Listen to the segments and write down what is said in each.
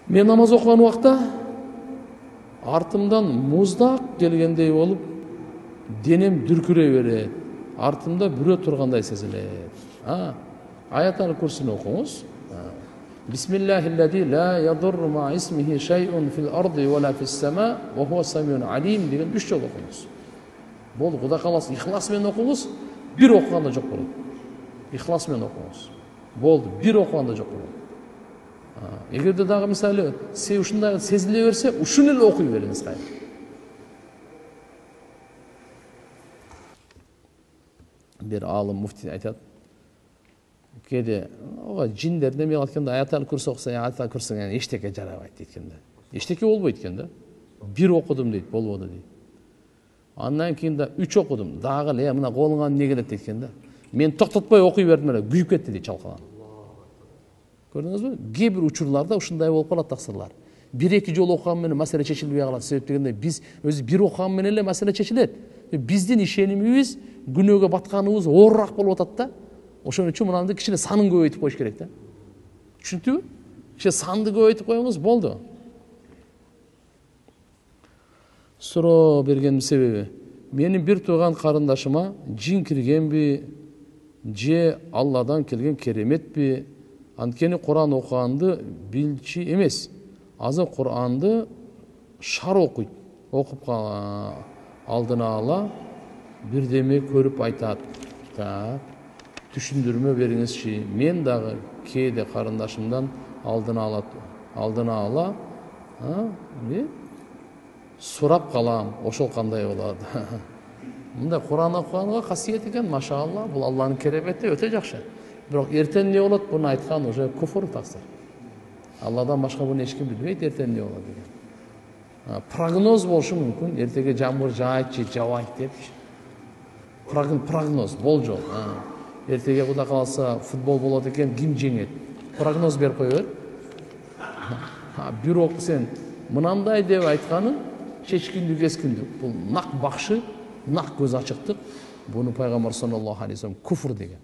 Мен намаз оқыған уақытта артымдан мұздақ келгендей болып, денем дүркірей береді. Артымда біреу тұрғандай сезіледі. Аят-ал Курсини оқыңыз. Бисмиллахиллади ла ядурру ма исмихи шайъун фил арди ва ла фис сама ва хуа самиун алим деген 3 жол оқыңыз. Болды, Құда қаласа ихласымен оқыңыз, бір оқығанда жоқ болады. Ихласымен оқыңыз. Болды, бір оқығанда жоқ болады. Егерде дағы мысалы сіз ушундай сезиле берсе, ушуну эле окуй бериңиз кайра. Бир алым муфти айтат. Кеде ага жиндер неме кылатканда аят-ал Курси окуса, аят-ал Курси эчтеке жарабайт дейткенде. Эчтеке болбойт экен да. Бир окудум дейт, болбоду дейт. Андан кийин да 3 окудум. Дагы эле мына колуңан эмне келет дейт да. Мен токтотпой окуй бердим эле, күйүп кетти дейт чалкаланып. Көрдүңүзбү? Кээ бир учурларда ушундай болуп калат таксырлар. 1-2 жол окуган менен маселе чечилбей калат. Себеп дегенде биз өзү бир окуган менен эле маселе чечилет. Биздин ишенимибиз күнөөгө батканыбыз оорураак болуп атат да. Ошон үчүн мынанды кичине санын көбөйтүп коюш керек да. Түшүндүңбү? Кичине санды көбөйтүп коюңуз, болду. Суроо бергенин себеби, менин бир тууган карындашыма жин киргенби, же Алладан келген кереметпи? Анткени Кур'ан окуганды билчи эмес. Азыр Кур'анды шар окуйт. Окуп алдына ала бирдеме көрүп айтат. Түшүндүрмө бериңизчи. Мен дагы кээде карындашымдан алдына ала сурап калам, ошол кандай болот. Мындай Кур'ан окуганга касиет экен, машалла, бул Алланын керемети өтө жакшы. Бирок эртең эмне болот? Буну айткан уже куфур таксыр. Алладан башка буну эч ким билбейт, эртең эмне болот деген. Прогноз болушу мүмкүн, эртеге жамгыр жаайт же жабайт деп. Прогноз, болжол. Эртеге Куда калса футбол болот экен, ким жеңет? Прогноз берип кое бер. Бирок сен мынандай деп айтканың чечкиндик эскиндик. Бул нак бакшы, нак көз ачыктык. Буну пайгамбар саллаллаху алейхи ва саллям куфур деген.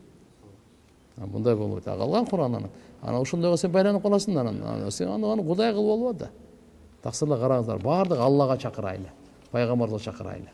Мындай болбойт. Калган Кураннан. Ана ошондойго сен байланып каласың да, сен аны Кудай кылып алып да. Таксырлар караңыздар, баардык Аллага чакырайлы, пайгамбарга чакырайлы.